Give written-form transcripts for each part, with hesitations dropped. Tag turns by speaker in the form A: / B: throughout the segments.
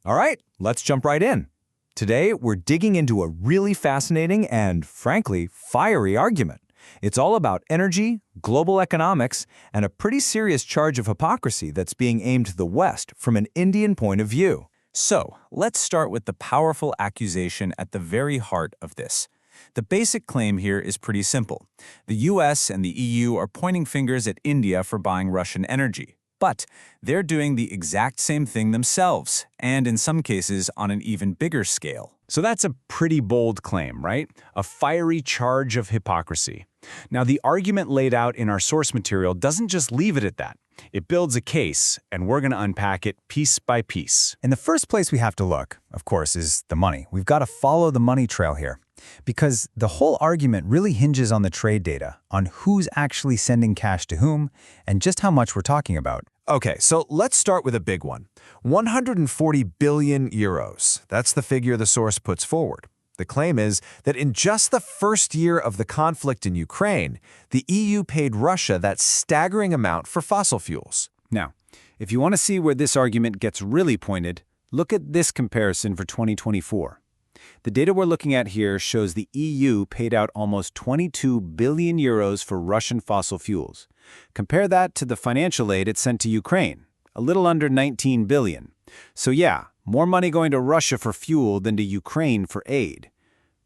A: All right, let's jump right in. Today, we're digging into a really fascinating and, frankly, fiery argument. It's all about energy, global economics, and a pretty serious charge of hypocrisy that's being aimed to the West from an Indian point of view. So, let's start with the powerful accusation at the very heart of this. The basic claim here is pretty simple. The US and the EU are pointing fingers at India for buying Russian energy. But they're doing the exact same thing themselves, and in some cases on an even bigger scale.
B: So that's a pretty bold claim, right? A fiery charge of hypocrisy. Now, the argument laid out in our source material doesn't just leave it at that. It builds a case, and we're going to unpack it piece by piece.
A: In the first place we have to look, of course, is the money. We've got to follow the money trail here, because the whole argument really hinges on the trade data, on who's actually sending cash to whom, and just how much we're talking about.
C: Okay, so let's start with a big one. 140 billion euros. That's the figure the source puts forward. The claim is that in just the first year of the conflict in Ukraine, the EU paid Russia that staggering amount for fossil fuels.
B: Now, if you want to see where this argument gets really pointed, look at this comparison for 2024. The data we're looking at here shows the EU paid out almost 22 billion euros for Russian fossil fuels. Compare that to the financial aid it sent to Ukraine, a little under 19 billion. So yeah, more money going to Russia for fuel than to Ukraine for aid.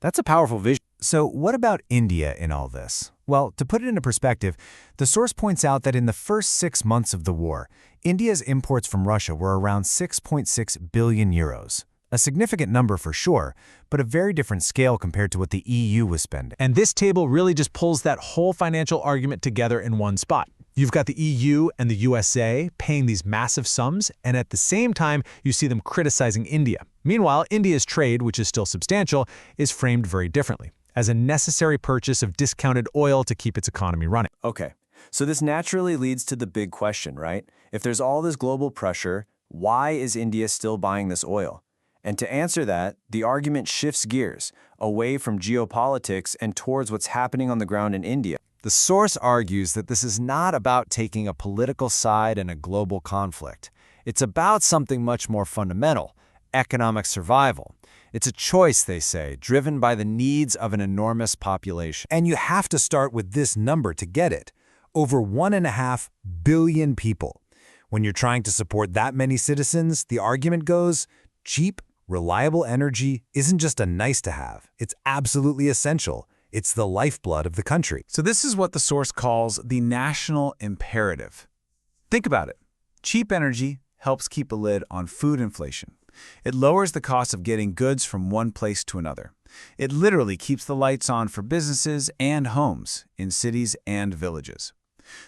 B: That's a powerful vision.
A: So what about India in all this? Well, to put it into perspective, the source points out that in the first 6 months of the war, India's imports from Russia were around 6.6 billion euros. A significant number for sure, but a very different scale compared to what the EU was spending.
D: And this table really just pulls that whole financial argument together in one spot. You've got the EU and the USA paying these massive sums, and at the same time, you see them criticizing India. Meanwhile, India's trade, which is still substantial, is framed very differently, as a necessary purchase of discounted oil to keep its economy running.
E: Okay, so this naturally leads to the big question, right? If there's all this global pressure, why is India still buying this oil? And to answer that, the argument shifts gears, away from geopolitics and towards what's happening on the ground in India.
C: The source argues that this is not about taking a political side in a global conflict. It's about something much more fundamental, economic survival. It's a choice, they say, driven by the needs of an enormous population.
A: And you have to start with this number to get it. Over 1.5 billion people. When you're trying to support that many citizens, the argument goes, cheap, reliable energy isn't just a nice-to-have. It's absolutely essential. It's the lifeblood of the country.
B: So this is what the source calls the national imperative. Think about it. Cheap energy helps keep a lid on food inflation. It lowers the cost of getting goods from one place to another. It literally keeps the lights on for businesses and homes in cities and villages.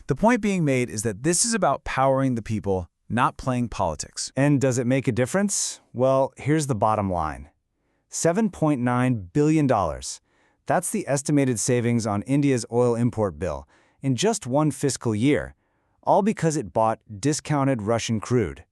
B: The point being made is that this is about powering the people, not playing politics.
F: And does it make a difference? Well, here's the bottom line. $7.9 billion. That's the estimated savings on India's oil import bill in just one fiscal year, all because it bought discounted Russian crude.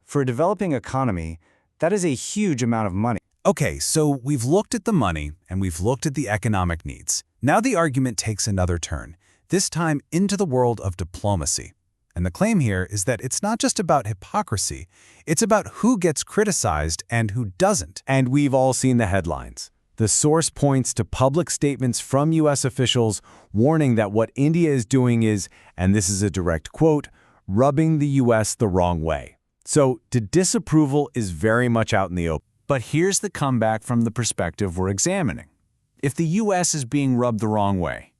F: For a developing economy, that is a huge amount of money.
A: Okay, so we've looked at the money and we've looked at the economic needs. Now the argument takes another turn, this time into the world of diplomacy. And the claim here is that it's not just about hypocrisy, it's about who gets criticized and who doesn't.
C: And we've all seen the headlines. The source points to public statements from U.S. officials warning that what India is doing is, and this is a direct quote, rubbing the U.S. the wrong way. So the disapproval is very much out in the open.
B: But here's the comeback from the perspective we're examining. If the U.S. is being rubbed the wrong way,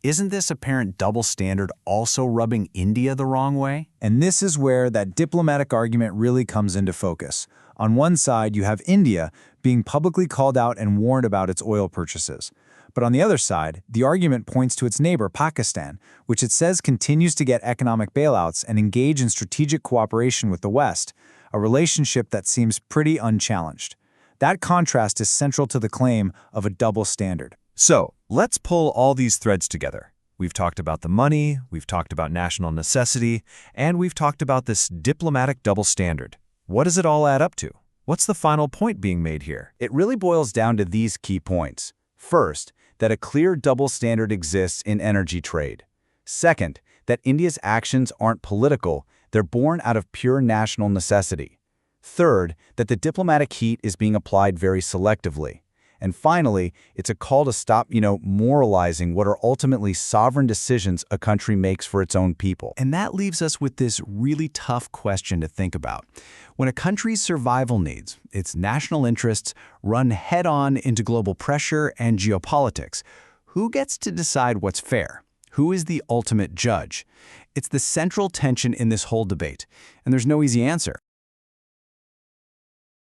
B: isn't this apparent double standard also rubbing India the wrong way?
A: And this is where that diplomatic argument really comes into focus. On one side, you have India being publicly called out and warned about its oil purchases. But on the other side, the argument points to its neighbor, Pakistan, which it says continues to get economic bailouts and engage in strategic cooperation with the West, a relationship that seems pretty unchallenged. That contrast is central to the claim of a double standard.
C: So, let's pull all these threads together. We've talked about the money, we've talked about national necessity, and we've talked about this diplomatic double standard. What does it all add up to? What's the final point being made here?
F: It really boils down to these key points. First, that a clear double standard exists in energy trade. Second, that India's actions aren't political, they're born out of pure national necessity.
B: Third, that the diplomatic heat is being applied very selectively. And finally, it's a call to stop, moralizing what are ultimately sovereign decisions a country makes for its own people. And that leaves us with this really tough question to think about. When a country's survival needs, its national interests, run head-on into global pressure and geopolitics, who gets to decide what's fair? Who is the ultimate judge? It's the central tension in this whole debate, and there's no easy answer.